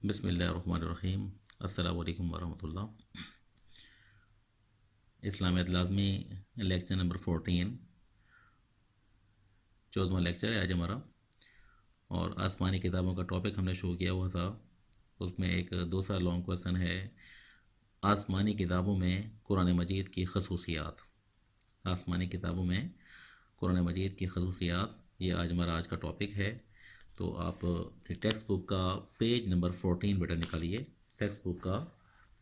بسم اللہ الرحمن الرحیم۔ السلام علیکم ورحمۃ اللہ۔ اسلامیات لازمی لیکچر نمبر 14، 14واں لیکچر ہے آج ہمارا، اور آسمانی کتابوں کا ٹاپک ہم نے شروع کیا ہوا تھا۔ اس میں ایک دوسرا لانگ کویسچن ہے، آسمانی کتابوں میں قرآن مجید کی خصوصیات۔ آسمانی کتابوں میں قرآن مجید کی خصوصیات، یہ آج کا ٹاپک ہے۔ تو آپ ٹیکسٹ بک کا پیج نمبر 14 بیٹا نکالیے، ٹیکسٹ بک کا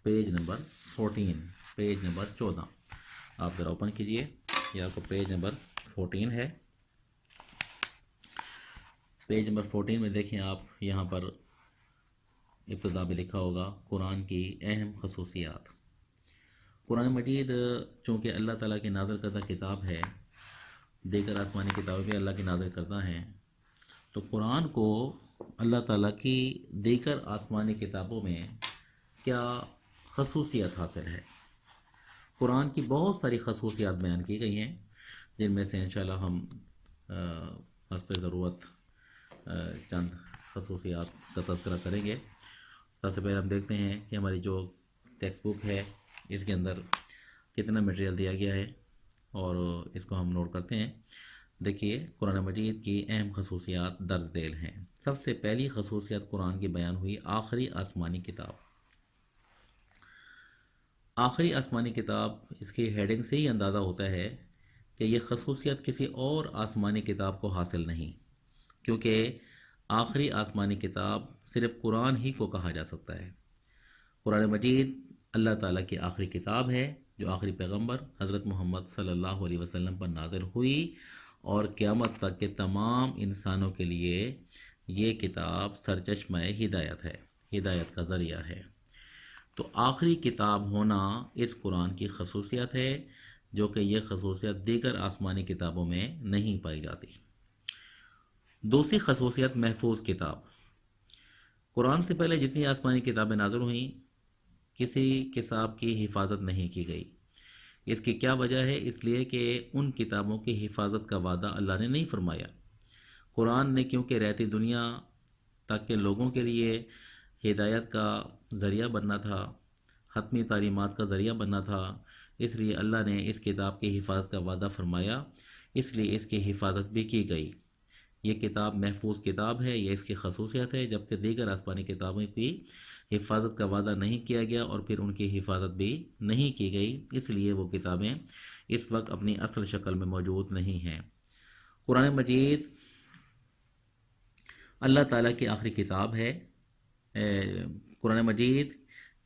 پیج نمبر 14، پیج نمبر 14 آپ ذرا اوپن کیجئے، یہ آپ کو پیج نمبر 14 ہے۔ پیج نمبر 14 میں دیکھیں آپ، یہاں پر ابتدا میں لکھا ہوگا قرآن کی اہم خصوصیات۔ قرآن مجید چونکہ اللہ تعالیٰ کی نازل کردہ کتاب ہے، دیگر آسمانی کتابیں بھی اللہ کی نازل کردہ ہیں، تو قرآن کو اللہ تعالیٰ کی دیگر آسمانی کتابوں میں کیا خصوصیت حاصل ہے؟ قرآن کی بہت ساری خصوصیات بیان کی گئی ہیں، جن میں سے انشاءاللہ ہم حسب ضرورت چند خصوصیات کا تذکرہ کریں گے۔ سب سے پہلے ہم دیکھتے ہیں کہ ہماری جو ٹیکسٹ بک ہے اس کے اندر کتنا مٹیریل دیا گیا ہے، اور اس کو ہم نوٹ کرتے ہیں۔ دیکھیے، قرآن مجید کی اہم خصوصیات درج ذیل ہیں۔ سب سے پہلی خصوصیت قرآن کی بیان ہوئی آخری آسمانی کتاب۔ آخری آسمانی کتاب، اس کی ہیڈنگ سے ہی اندازہ ہوتا ہے کہ یہ خصوصیت کسی اور آسمانی کتاب کو حاصل نہیں، کیونکہ آخری آسمانی کتاب صرف قرآن ہی کو کہا جا سکتا ہے۔ قرآن مجید اللہ تعالیٰ کی آخری کتاب ہے، جو آخری پیغمبر حضرت محمد صلی اللہ علیہ وسلم پر نازل ہوئی، اور قیامت تک کے تمام انسانوں کے لیے یہ کتاب سرچشمہ ہدایت ہے، ہدایت کا ذریعہ ہے۔ تو آخری کتاب ہونا اس قرآن کی خصوصیت ہے، جو کہ یہ خصوصیت دیگر آسمانی کتابوں میں نہیں پائی جاتی۔ دوسری خصوصیت محفوظ کتاب۔ قرآن سے پہلے جتنی آسمانی کتابیں نازل ہوئیں، کسی کتاب کی حفاظت نہیں کی گئی۔ اس کی کیا وجہ ہے؟ اس لیے کہ ان کتابوں کی حفاظت کا وعدہ اللہ نے نہیں فرمایا۔ قرآن نے کیونکہ رہتی دنیا تک کے لوگوں کے لیے ہدایت کا ذریعہ بننا تھا، حتمی تعلیمات کا ذریعہ بننا تھا، اس لیے اللہ نے اس کتاب کی حفاظت کا وعدہ فرمایا، اس لیے اس کی حفاظت بھی کی گئی۔ یہ کتاب محفوظ کتاب ہے، یہ اس کی خصوصیت ہے، جبکہ دیگر آسمانی کتابوں کی حفاظت کا وعدہ نہیں کیا گیا اور پھر ان کی حفاظت بھی نہیں کی گئی، اس لیے وہ کتابیں اس وقت اپنی اصل شکل میں موجود نہیں ہیں۔ قرآن مجید اللہ تعالیٰ کی آخری کتاب ہے۔ قرآن مجید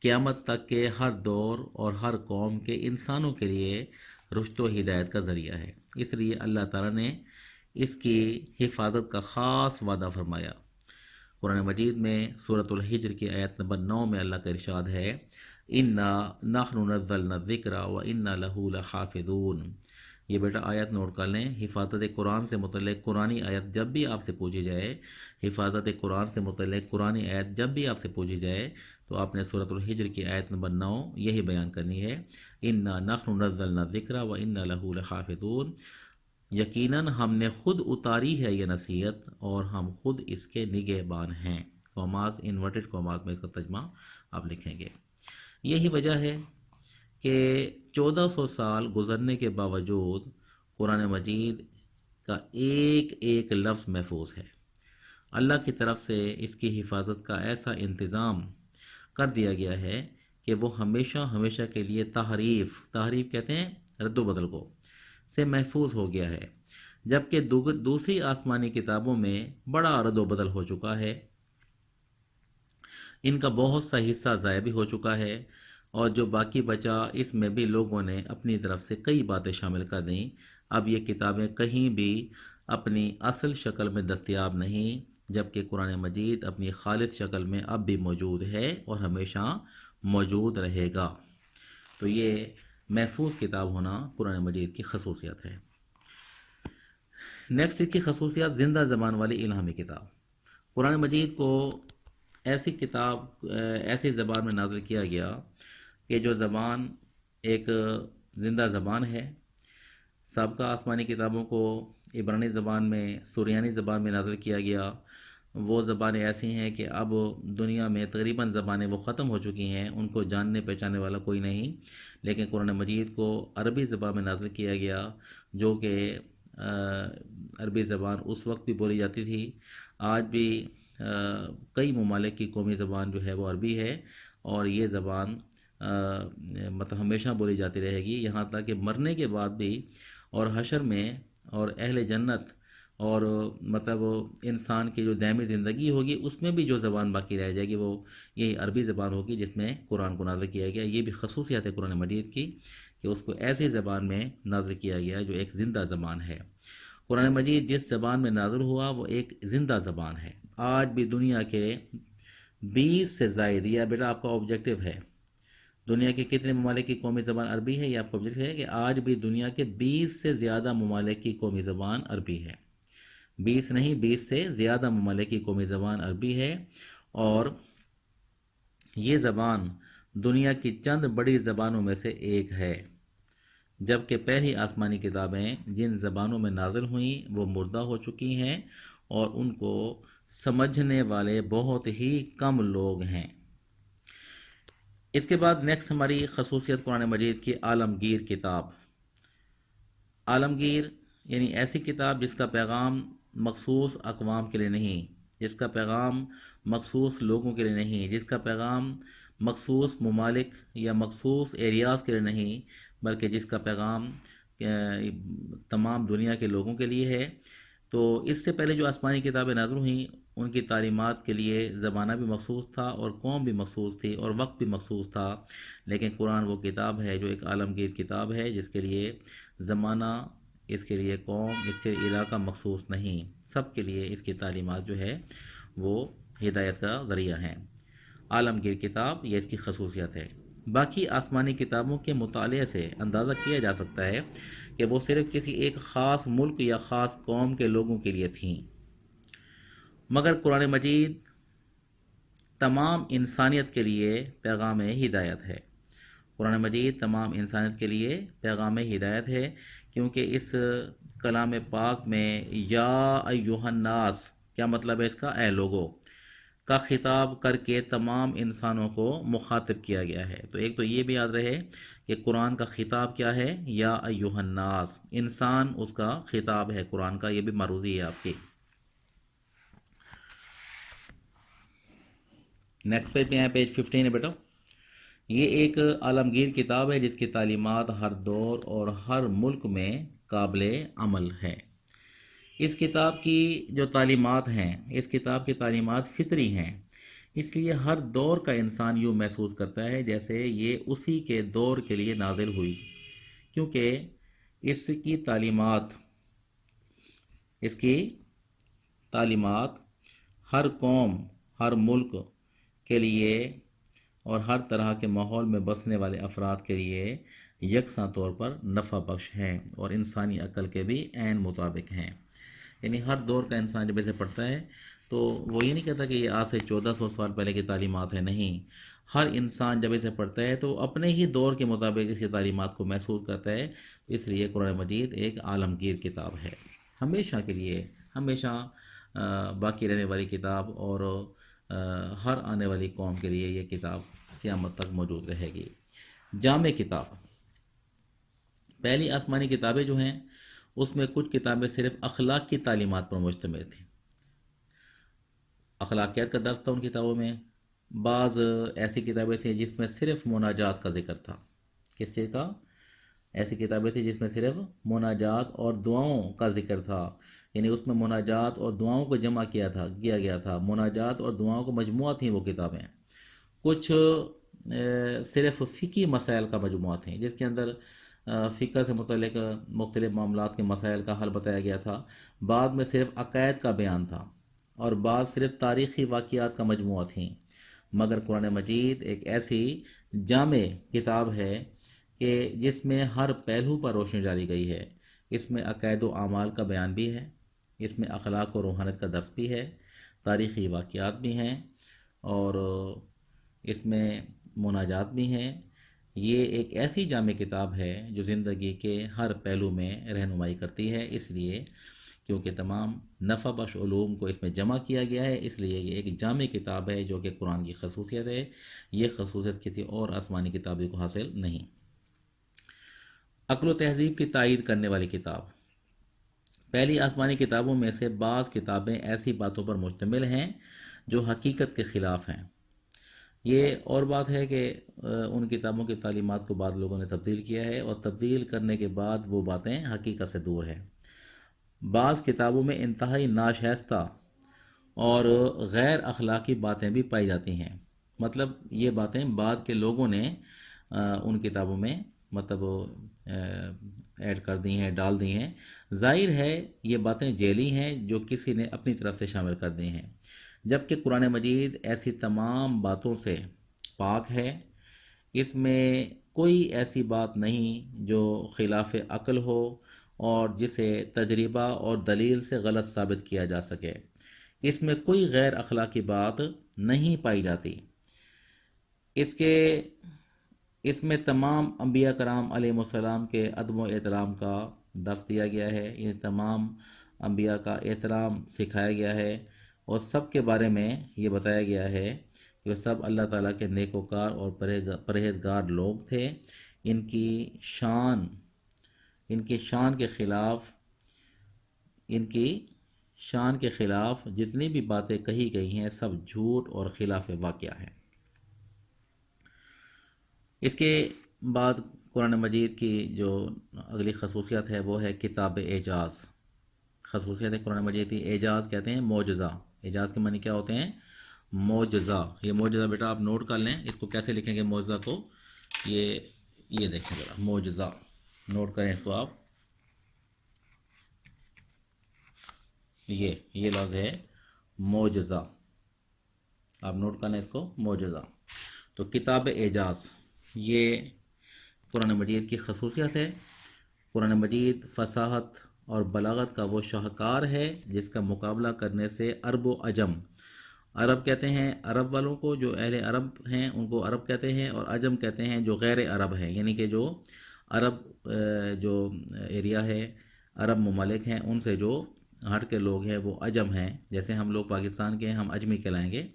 قیامت تک کے ہر دور اور ہر قوم کے انسانوں کے لیے رشد و ہدایت کا ذریعہ ہے، اس لیے اللہ تعالیٰ نے اس کی حفاظت کا خاص وعدہ فرمایا۔ قرآن مجید میں سورۃ الحجر کی آیت نمبر 9 میں اللہ کا ارشاد ہے، اِنَّا نَحْنُ نَزَّلْنَا الذِّکْرَ وَإِنَّا لَهُ لَحَافِظُونَ۔ یہ بیٹا آیت نوٹ کر لیں، حفاظت قرآن سے متعلق قرآنی آیت جب بھی آپ سے پوچھی جائے، حفاظت قرآن سے متعلق قرآنی آیت جب بھی آپ سے پوچھی جائے، تو آپ نے سورۃ الحجر کی آیت نمبر 9 یہی بیان کرنی ہے، اِنَّا نَحْنُ نَزَّلْنَا الذِّکْرَ وَإِنَّا لَهُ لَحَافِظُونَ۔ یقیناً ہم نے خود اتاری ہے یہ نصیحت، اور ہم خود اس کے نگہبان ہیں۔ کوماز، انورٹڈ کوماز میں اس کا ترجمہ آپ لکھیں گے۔ یہی وجہ ہے کہ 1400 سال گزرنے کے باوجود قرآن مجید کا ایک ایک لفظ محفوظ ہے۔ اللہ کی طرف سے اس کی حفاظت کا ایسا انتظام کر دیا گیا ہے کہ وہ ہمیشہ ہمیشہ کے لیے تحریف کہتے ہیں رد و بدل کو، سے محفوظ ہو گیا ہے، جبکہ دوسری آسمانی کتابوں میں بڑا رد و بدل ہو چکا ہے، ان کا بہت سا حصہ ضائع بھی ہو چکا ہے، اور جو باقی بچا اس میں بھی لوگوں نے اپنی طرف سے کئی باتیں شامل کر دیں۔ اب یہ کتابیں کہیں بھی اپنی اصل شکل میں دستیاب نہیں، جبکہ قرآن مجید اپنی خالص شکل میں اب بھی موجود ہے اور ہمیشہ موجود رہے گا۔ تو یہ محفوظ کتاب ہونا قرآن مجید کی خصوصیت ہے۔ نیکسٹ، اس کی خصوصیات زندہ زبان والی الہامی کتاب۔ قرآن مجید کو ایسی زبان میں نازل کیا گیا کہ جو زبان ایک زندہ زبان ہے۔ سابقہ آسمانی کتابوں کو عبرانی زبان میں، سریانی زبان میں نازل کیا گیا، وہ زبانیں ایسی ہیں کہ اب دنیا میں تقریباً زبانیں وہ ختم ہو چکی ہیں، ان کو جاننے پہچاننے والا کوئی نہیں، لیکن قرآن مجید کو عربی زبان میں نازل کیا گیا، جو کہ عربی زبان اس وقت بھی بولی جاتی تھی، آج بھی کئی ممالک کی قومی زبان جو ہے وہ عربی ہے، اور یہ زبان مطلب ہمیشہ بولی جاتی رہے گی، یہاں تک کہ مرنے کے بعد بھی، اور حشر میں، اور اہل جنت، اور مطلب انسان کی جو دائمی زندگی ہوگی اس میں بھی جو زبان باقی رہ جائے گی وہ یہی عربی زبان ہوگی جس میں قرآن کو نازل کیا گیا۔ یہ بھی خصوصیت ہے قرآن مجید کی کہ اس کو ایسی زبان میں نازل کیا گیا جو ایک زندہ زبان ہے۔ قرآن مجید جس زبان میں نازل ہوا وہ ایک زندہ زبان ہے۔ آج بھی دنیا کے 20 سے زائد، یا بیٹا آپ کا آبجیکٹو ہے، دنیا کے کتنے ممالک کی قومی زبان عربی ہے، یہ آپ کا آبجیکٹو ہے کہ آج بھی دنیا کے 20 سے زیادہ ممالک کی قومی زبان عربی ہے۔ 20 نہیں، 20 سے زیادہ ممالک کی قومی زبان عربی ہے، اور یہ زبان دنیا کی چند بڑی زبانوں میں سے ایک ہے، جبکہ پہلی آسمانی کتابیں جن زبانوں میں نازل ہوئیں وہ مردہ ہو چکی ہیں، اور ان کو سمجھنے والے بہت ہی کم لوگ ہیں۔ اس کے بعد نیکسٹ ہماری خصوصیت قرآن مجید کی عالمگیر کتاب۔ عالمگیر یعنی ایسی کتاب جس کا پیغام مخصوص اقوام کے لیے نہیں، جس کا پیغام مخصوص لوگوں کے لیے نہیں، جس کا پیغام مخصوص ممالک یا مخصوص ایریاز کے لیے نہیں، بلکہ جس کا پیغام تمام دنیا کے لوگوں کے لیے ہے۔ تو اس سے پہلے جو آسمانی کتابیں نازل ہوئیں ان کی تعلیمات کے لیے زمانہ بھی مخصوص تھا، اور قوم بھی مخصوص تھی، اور وقت بھی مخصوص تھا، لیکن قرآن وہ کتاب ہے جو ایک عالمگیر کتاب ہے جس کے لیے زمانہ، اس کے لیے قوم، اس کے علاقہ مخصوص نہیں، سب کے لیے اس کی تعلیمات جو ہے وہ ہدایت کا ذریعہ ہیں۔ عالمگیر کتاب یہ اس کی خصوصیت ہے۔ باقی آسمانی کتابوں کے مطالعے سے اندازہ کیا جا سکتا ہے کہ وہ صرف کسی ایک خاص ملک یا خاص قوم کے لوگوں کے لیے تھیں، مگر قرآن مجید تمام انسانیت کے لیے پیغام ہدایت ہے۔ قرآن مجید تمام انسانیت کے لیے پیغام ہدایت ہے، کیونکہ اس کلام پاک میں یا ایہا الناس، کیا مطلب ہے اس کا؟ اے لوگو کا خطاب کر کے تمام انسانوں کو مخاطب کیا گیا ہے۔ تو ایک تو یہ بھی یاد رہے کہ قرآن کا خطاب کیا ہے، یا ایہا الناس، انسان اس کا خطاب ہے قرآن کا، یہ بھی معروضی ہے آپ کی۔ نیکسٹ پیج پہ ہیں، پیج 15 ہے بیٹا۔ یہ ایک عالمگیر کتاب ہے جس کی تعلیمات ہر دور اور ہر ملک میں قابل عمل ہے۔ اس کتاب کی جو تعلیمات ہیں، اس کتاب کی تعلیمات فطری ہیں، اس لیے ہر دور کا انسان یوں محسوس کرتا ہے جیسے یہ اسی کے دور کے لیے نازل ہوئی، کیونکہ اس کی تعلیمات ہر قوم، ہر ملک کے لیے اور ہر طرح کے ماحول میں بسنے والے افراد کے لیے یکساں طور پر نفع بخش ہیں، اور انسانی عقل کے بھی عین مطابق ہیں۔ یعنی ہر دور کا انسان جب اسے پڑھتا ہے تو وہ یہ نہیں کہتا کہ یہ آج سے 1400 سال پہلے کی تعلیمات ہیں، نہیں، ہر انسان جب اسے پڑھتا ہے تو اپنے ہی دور کے مطابق اس کی تعلیمات کو محسوس کرتا ہے۔ اس لیے قرآن مجید ایک عالمگیر کتاب ہے، ہمیشہ کے لیے، ہمیشہ باقی رہنے والی کتاب، اور ہر آنے والی قوم کے لیے یہ کتاب قیامت تک موجود رہے گی۔ جامع کتاب، پہلی آسمانی کتابیں جو ہیں اس میں کچھ کتابیں صرف اخلاق کی تعلیمات پر مشتمل تھیں، اخلاقیات کا درس تھا ان کتابوں میں۔ بعض ایسی کتابیں تھیں جس میں صرف مناجات کا ذکر تھا۔ کس چیز کا؟ ایسی کتابیں تھیں جس میں صرف مناجات اور دعاؤں کا ذکر تھا، یعنی اس میں مناجات اور دعاؤں کو جمع کیا گیا تھا، مناجات اور دعاؤں کو مجموعہ تھیں وہ کتابیں۔ کچھ صرف فقہی مسائل کا مجموعہ تھیں جس کے اندر فقہ سے متعلق مختلف معاملات کے مسائل کا حل بتایا گیا تھا، بعد میں صرف عقائد کا بیان تھا، اور بعض صرف تاریخی واقعات کا مجموعہ تھیں۔ مگر قرآن مجید ایک ایسی جامع کتاب ہے کہ جس میں ہر پہلو پر روشنی ڈالی گئی ہے۔ اس میں عقائد و اعمال کا بیان بھی ہے، اس میں اخلاق و روحانیت کا درس بھی ہے، تاریخی واقعات بھی ہیں، اور اس میں مناجات بھی ہیں۔ یہ ایک ایسی جامع کتاب ہے جو زندگی کے ہر پہلو میں رہنمائی کرتی ہے، اس لیے کیونکہ تمام نفع بخش علوم کو اس میں جمع کیا گیا ہے، اس لیے یہ ایک جامع کتاب ہے جو کہ قرآن کی خصوصیت ہے، یہ خصوصیت کسی اور آسمانی کتابی کو حاصل نہیں۔ عقل و تہذیب کی تائید کرنے والی کتاب۔ پہلی آسمانی کتابوں میں سے بعض کتابیں ایسی باتوں پر مشتمل ہیں جو حقیقت کے خلاف ہیں۔ یہ اور بات ہے کہ ان کتابوں کی تعلیمات کو بعض لوگوں نے تبدیل کیا ہے، اور تبدیل کرنے کے بعد وہ باتیں حقیقت سے دور ہیں۔ بعض کتابوں میں انتہائی ناشائستہ اور غیر اخلاقی باتیں بھی پائی جاتی ہیں، مطلب یہ باتیں بعد کے لوگوں نے ان کتابوں میں مطلب ایڈ کر دی ہیں، ڈال دی ہیں۔ ظاہر ہے یہ باتیں جعلی ہیں جو کسی نے اپنی طرف سے شامل کر دی ہیں، جبکہ قرآن مجید ایسی تمام باتوں سے پاک ہے۔ اس میں کوئی ایسی بات نہیں جو خلاف عقل ہو اور جسے تجربہ اور دلیل سے غلط ثابت کیا جا سکے۔ اس میں کوئی غیر اخلاقی بات نہیں پائی جاتی۔ اس میں تمام انبیاء کرام علیہ السلام کے ادب و احترام کا درس دیا گیا ہے، یہ تمام انبیاء کا احترام سکھایا گیا ہے، اور سب کے بارے میں یہ بتایا گیا ہے کہ وہ سب اللہ تعالیٰ کے نیکوکار اور پرہیزگار لوگ تھے۔ ان کی شان کے خلاف جتنی بھی باتیں کہی گئی ہیں سب جھوٹ اور خلاف واقعہ ہیں۔ اس کے بعد قرآن مجید کی جو اگلی خصوصیت ہے وہ ہے کتاب اعجاز۔ خصوصیت ہے قرآن مجید کی، اعجاز کہتے ہیں معجزہ۔ اعجاز کے معنی کیا ہوتے ہیں؟ معجزہ۔ یہ معجزہ بیٹا آپ نوٹ کر لیں، اس کو کیسے لکھیں گے معجزہ کو؟ یہ دیکھیں ذرا، معجزہ نوٹ کریں اس کو آپ۔ یہ لفظ ہے معجزہ، آپ نوٹ کر لیں اس کو، معجزہ۔ تو کتاب اعجاز یہ قرآن مجید کی خصوصیت ہے۔ قرآن مجید فصاحت اور بلاغت کا وہ شاہکار ہے جس کا مقابلہ کرنے سے عرب و عجم، عرب کہتے ہیں عرب والوں کو، جو اہل عرب ہیں ان کو عرب کہتے ہیں، اور عجم کہتے ہیں جو غیر عرب ہیں، یعنی کہ جو عرب جو ایریا ہے، عرب ممالک ہیں، ان سے جو ہٹ کے لوگ ہیں وہ عجم ہیں۔ جیسے ہم لوگ پاکستان کے ہیں، ہم عجمی کہلائیں گے،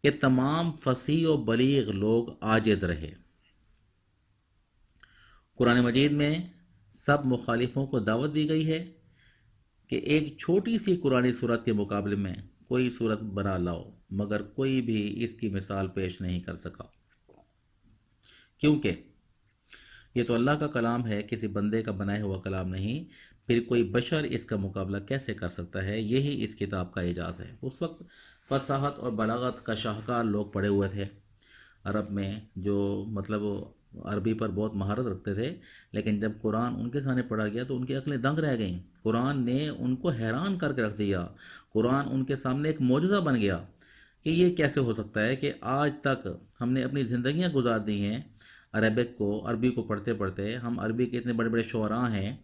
کہ تمام فصیح و بلیغ لوگ عاجز رہے۔ قرآن مجید میں سب مخالفوں کو دعوت دی گئی ہے کہ ایک چھوٹی سی قرآنی صورت کے مقابلے میں کوئی صورت بنا لاؤ، مگر کوئی بھی اس کی مثال پیش نہیں کر سکا، کیونکہ یہ تو اللہ کا کلام ہے، کسی بندے کا بنایا ہوا کلام نہیں، پھر کوئی بشر اس کا مقابلہ کیسے کر سکتا ہے؟ یہی اس کتاب کا اعجاز ہے۔ اس وقت فصاحت اور بلاغت کا شاہکار لوگ پڑے ہوئے تھے عرب میں، جو مطلب عربی پر بہت مہارت رکھتے تھے، لیکن جب قرآن ان کے سامنے پڑھا گیا تو ان کی عقلیں دنگ رہ گئیں۔ قرآن نے ان کو حیران کر کے رکھ دیا۔ قرآن ان کے سامنے ایک معجزہ بن گیا کہ یہ کیسے ہو سکتا ہے کہ آج تک ہم نے اپنی زندگیاں گزار دی ہیں عربی کو پڑھتے پڑھتے، ہم عربی کے اتنے بڑے بڑے شعراء ہیں،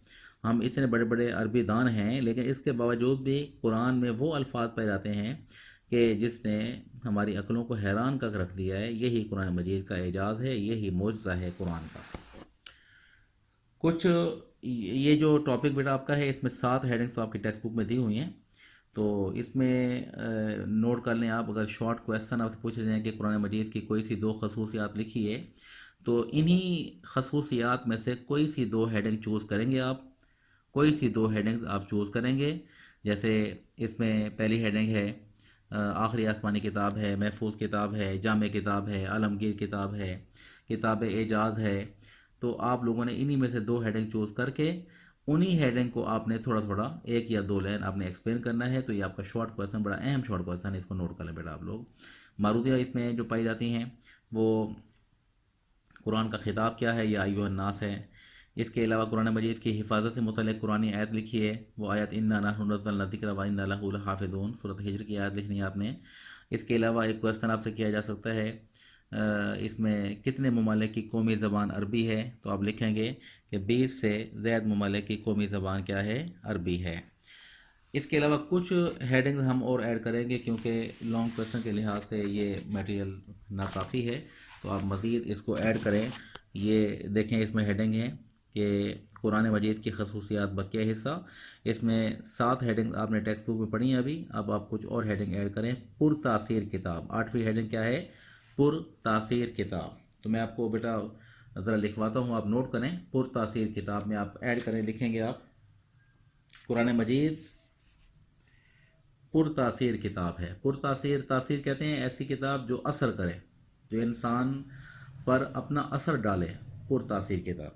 ہم اتنے بڑے بڑے عربی دان ہیں، لیکن اس کے باوجود بھی قرآن میں وہ الفاظ پائے جاتے ہیں کہ جس نے ہماری عقلوں کو حیران کر رکھ دیا ہے۔ یہی قرآن مجید کا اعجاز ہے، یہی معجزہ ہے قرآن کا۔ کچھ یہ جو ٹاپک بیٹا آپ کا ہے، اس میں 7 ہیڈنگس آپ کی ٹیکسٹ بک میں دی ہوئی ہیں، تو اس میں نوٹ کر لیں آپ۔ اگر شارٹ کویسچن آپ سے پوچھے جائیں کہ قرآن مجید کی کوئی سی 2 خصوصیات لکھیے، تو انہی خصوصیات میں سے کوئی سی 2 ہیڈنگ چوز کریں گے آپ، کوئی سی 2 ہیڈنگز آپ چوز کریں گے۔ جیسے اس میں پہلی ہیڈنگ ہے آخری آسمانی کتاب ہے، محفوظ کتاب ہے، جامع کتاب ہے، عالمگیر کتاب ہے، کتاب اعجاز ہے۔ تو آپ لوگوں نے انہی میں سے 2 ہیڈنگ چوز کر کے انہی ہیڈنگ کو آپ نے تھوڑا تھوڑا 1 یا 2 لائن آپ نے ایکسپلین کرنا ہے۔ تو یہ آپ کا شارٹ کویسچن، بڑا اہم شارٹ کویسچن ہے، اس کو نوٹ کر لیں بیٹا آپ لوگ۔ معروضیہ اس میں جو پائی جاتی ہیں وہ قرآن کا خطاب کیا ہے، یا ایھا الناس ہے۔ اس کے علاوہ قرآن مجید کی حفاظت سے متعلق قرآنی آیت لکھی ہے، وہ آیت انا نحن نزلنا الذکر وانا لہ لحافظون، سورۃ ہجر کی آیت لکھنی ہے آپ نے۔ اس کے علاوہ ایک کویسچن آپ سے کیا جا سکتا ہے، اس میں کتنے ممالک کی قومی زبان عربی ہے؟ تو آپ لکھیں گے کہ 20 سے زائد ممالک کی قومی زبان کیا ہے؟ عربی ہے۔ اس کے علاوہ کچھ ہیڈنگ ہم اور ایڈ کریں گے کیونکہ لانگ کویسچن کے لحاظ سے یہ میٹیریل ناکافی ہے، تو آپ مزید اس کو ایڈ کریں۔ یہ دیکھیں اس میں ہیڈنگ ہے کہ قرآن مجید کی خصوصیات بقیہ حصہ، اس میں 7 ہیڈنگ آپ نے ٹیکسٹ بک میں پڑھی ہیں ابھی، اب آپ کچھ اور ہیڈنگ ایڈ کریں۔ پر تاثیر کتاب، 8ویں ہیڈنگ کیا ہے؟ پر تاثیر کتاب۔ تو میں آپ کو بیٹا ذرا لکھواتا ہوں، آپ نوٹ کریں۔ پر تاثیر کتاب میں آپ ایڈ کریں، لکھیں گے آپ قرآن مجید پر تاثیر کتاب ہے۔ پر تاثیر، تاثیر کہتے ہیں ایسی کتاب جو اثر کرے، جو انسان پر اپنا اثر ڈالے، پر تاثیر کتاب۔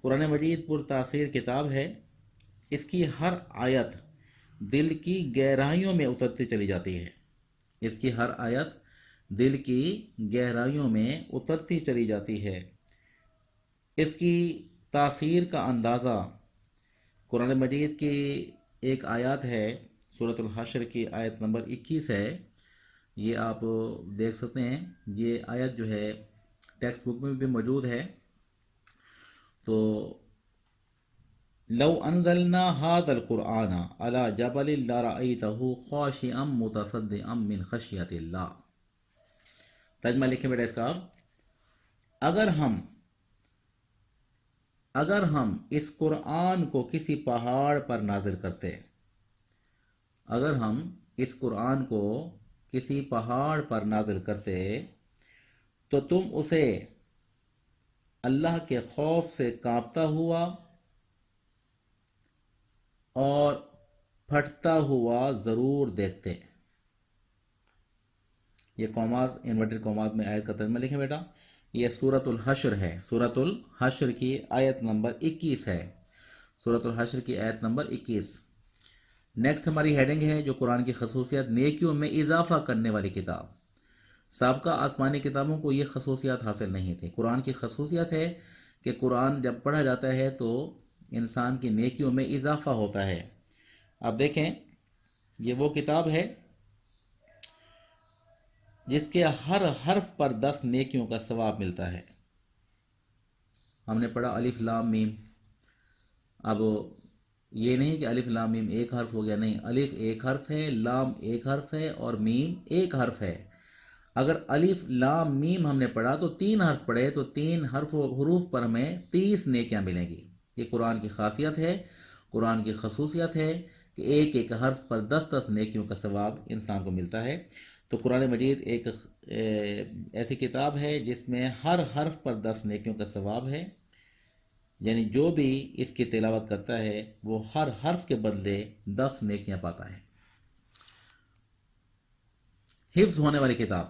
قرآن مجید پر تاثیر کتاب ہے، اس کی ہر آیت دل کی گہرائیوں میں اترتی چلی جاتی ہے، اس کی ہر آیت دل کی گہرائیوں میں اترتی چلی جاتی ہے۔ اس کی تاثیر کا اندازہ قرآن مجید کی ایک آیات ہے، سورۃ الحشر کی آیت نمبر 21 ہے، یہ آپ دیکھ سکتے ہیں۔ یہ آیت جو ہے ٹیکسٹ بک میں بھی موجود ہے۔ تو لو انزلنا هذا القرآن على جبل لرأيته خاشعا متصدعا من خشیۃ اللہ۔ ترجمہ لکھیں بیٹا اس کا آپ، اگر ہم اس قرآن کو کسی پہاڑ پر نازل کرتے، اگر ہم اس قرآن کو کسی پہاڑ پر نازل کرتے تو تم اسے اللہ کے خوف سے کانپتا ہوا اور پھٹتا ہوا ضرور دیکھتے۔ یہ کوماز، انورٹڈ کوماز میں آیت کا ترجمہ لکھیں بیٹا۔ یہ سورۃ الحشر ہے، سورۃ الحشر کی آیت نمبر 21 ہے، سورۃ الحشر کی آیت نمبر 21۔ نیکسٹ ہماری ہیڈنگ ہے جو قرآن کی خصوصیات، نیکیوں میں اضافہ کرنے والی کتاب۔ سابقہ آسمانی کتابوں کو یہ خصوصیات حاصل نہیں تھی۔ قرآن کی خصوصیت ہے کہ قرآن جب پڑھا جاتا ہے تو انسان کی نیکیوں میں اضافہ ہوتا ہے۔ اب دیکھیں، یہ وہ کتاب ہے جس کے ہر حرف پر 10 نیکیوں کا ثواب ملتا ہے۔ ہم نے پڑھا الف لام میم، اب یہ نہیں کہ الف لام میم ایک حرف ہو گیا، نہیں، الف ایک حرف ہے، لام ایک حرف ہے اور میم ایک حرف ہے۔ اگر الف لام میم ہم نے پڑھا تو 3 حرف پڑھے تو 3 حروف پر ہمیں 30 نیکیاں ملیں گی۔ یہ قرآن کی خاصیت ہے، قرآن کی خصوصیت ہے کہ ایک ایک حرف پر 10 نیکیوں کا ثواب انسان کو ملتا ہے۔ تو قرآن مجید ایک ایسی کتاب ہے جس میں ہر حرف پر 10 نیکیوں کا ثواب ہے، یعنی جو بھی اس کی تلاوت کرتا ہے وہ ہر حرف کے بدلے 10 نیکیاں پاتا ہے۔ حفظ ہونے والی کتاب،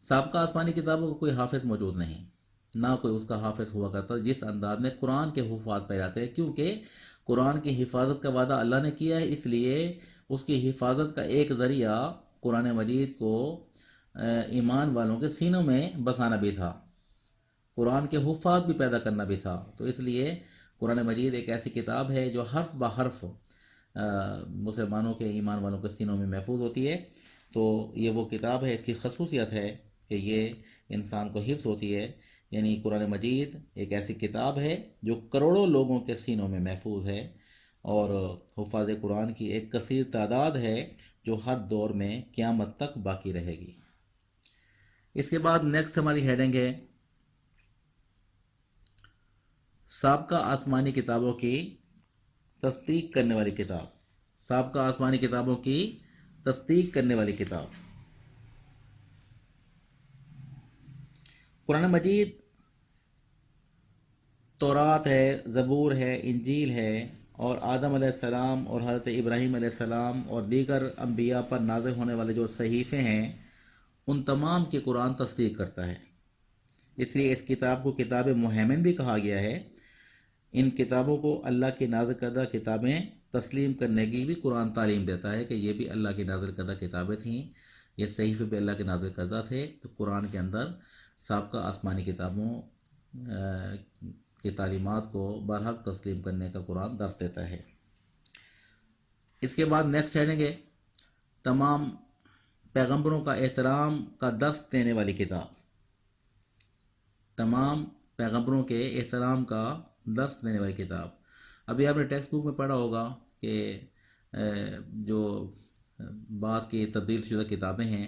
سابقہ آسمانی کتابوں کا کوئی حافظ موجود نہیں، نہ کوئی اس کا حافظ ہوا کرتا جس انداز میں قرآن کے حفاظ پہ جاتے ہیں، کیونکہ قرآن کی حفاظت کا وعدہ اللہ نے کیا ہے، اس لیے اس کی حفاظت کا ایک ذریعہ قرآن مجید کو ایمان والوں کے سینوں میں بسانا بھی تھا، قرآن کے حفاظ بھی پیدا کرنا بھی تھا۔ تو اس لیے قرآن مجید ایک ایسی کتاب ہے جو حرف بہ حرف مسلمانوں کے، ایمان والوں کے سینوں میں محفوظ ہوتی ہے۔ تو یہ وہ کتاب ہے، اس کی خصوصیت ہے کہ یہ انسان کو حفظ ہوتی ہے، یعنی قرآن مجید ایک ایسی کتاب ہے جو کروڑوں لوگوں کے سینوں میں محفوظ ہے، اور حفاظ قرآن کی ایک کثیر تعداد ہے جو ہر دور میں قیامت تک باقی رہے گی۔ اس کے بعد نیکسٹ ہماری ہیڈنگ ہے سابقہ آسمانی کتابوں کی تصدیق کرنے والی کتاب۔ سابقہ آسمانی کتابوں کی تصدیق کرنے والی کتاب۔ قرآن مجید تورات ہے، زبور ہے، انجیل ہے، اور آدم علیہ السلام اور حضرت ابراہیم علیہ السلام اور دیگر انبیاء پر نازل ہونے والے جو صحیفے ہیں ان تمام کی قرآن تصدیق کرتا ہے، اس لیے اس کتاب کو کتاب مہیمن بھی کہا گیا ہے۔ ان کتابوں کو اللہ کی نازل کردہ کتابیں تسلیم کرنے کی بھی قرآن تعلیم دیتا ہے کہ یہ بھی اللہ کی نازل کردہ کتابیں تھیں، یہ صحیفے بھی اللہ کے نازل کردہ تھے۔ تو قرآن کے اندر سابقہ آسمانی کتابوں کی تعلیمات کو برحق تسلیم کرنے کا قرآن درس دیتا ہے۔ اس کے بعد نیکسٹ ہیڈنگ ہے تمام پیغمبروں کا احترام کا درس دینے والی کتاب۔ تمام پیغمبروں کے احترام کا درس دینے والی کتاب۔ ابھی آپ نے ٹیکسٹ بک میں پڑھا ہوگا کہ جو بعد کی تبدیل شدہ کتابیں ہیں،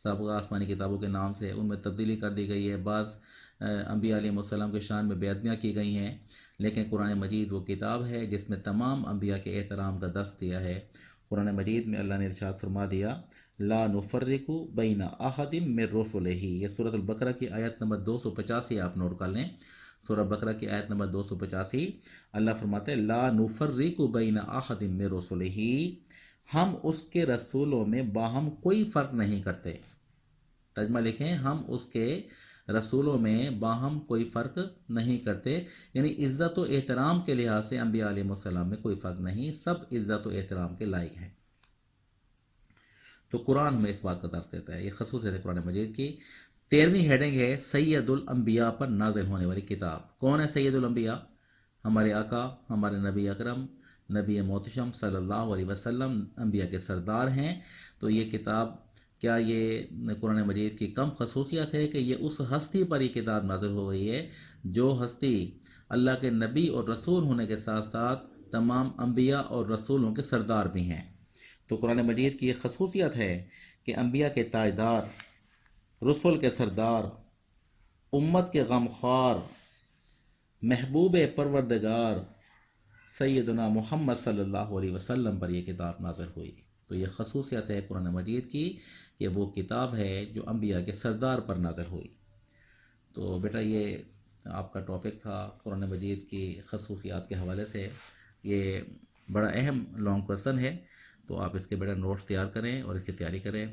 سابقہ آسمانی کتابوں کے نام سے ان میں تبدیلی کر دی گئی ہے، بعض انبیاء علیہ السلام کے شان میں بے ادبیاں کی گئی ہیں، لیکن قرآن مجید وہ کتاب ہے جس میں تمام انبیاء کے احترام کا درس دیا ہے۔ قرآن مجید میں اللہ نے ارشاد فرما دیا لا نفرق بین احد من رسلہ، یہ سورۃ البقرہ کی آیت نمبر 285 آپ نوٹ کر لیں۔ سورہ بقرہ کی آیت نمبر 285 اللہ فرماتے ہیں لا نفرق بین احد من رسلہ، ہم اس کے رسولوں میں باہم کوئی فرق نہیں کرتے۔ ترجمہ لکھیں، ہم اس کے رسولوں میں باہم کوئی فرق نہیں کرتے، یعنی عزت و احترام کے لحاظ سے انبیاء علیہ السلام میں کوئی فرق نہیں، سب عزت و احترام کے لائق ہیں۔ تو قرآن ہمیں اس بات کا درس دیتا ہے، یہ خصوصیت ہے قرآن مجید کی۔ 13ویں ہیڈنگ ہے سید الانبیاء پر نازل ہونے والی کتاب۔ کون ہے سید الانبیاء؟ ہمارے آقا، ہمارے نبی اکرم، نبی محتشم صلی اللہ علیہ وسلم انبیاء کے سردار ہیں۔ تو یہ کتاب، کیا یہ قرآن مجید کی کم خصوصیت ہے کہ یہ اس ہستی پر یہ کتاب نازل ہو گئی ہے جو ہستی اللہ کے نبی اور رسول ہونے کے ساتھ ساتھ تمام انبیاء اور رسولوں کے سردار بھی ہیں۔ تو قرآن مجید کی یہ خصوصیت ہے کہ انبیاء کے تاجدار، رسول کے سردار، امت کے غمخوار، محبوب پروردگار سیدنا محمد صلی اللہ علیہ وسلم پر یہ کتاب نازل ہوئی۔ تو یہ خصوصیت ہے قرآن مجید کی کہ وہ کتاب ہے جو انبیاء کے سردار پر نازل ہوئی۔ تو بیٹا یہ آپ کا ٹاپک تھا قرآن مجید کی خصوصیات کے حوالے سے۔ یہ بڑا اہم لانگ کویسچن ہے، تو آپ اس کے بیٹا نوٹس تیار کریں اور اس کی تیاری کریں۔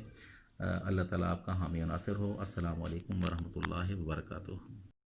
اللہ تعالیٰ آپ کا حامی و ناصر ہو۔ السلام علیکم ورحمۃ اللہ وبرکاتہ۔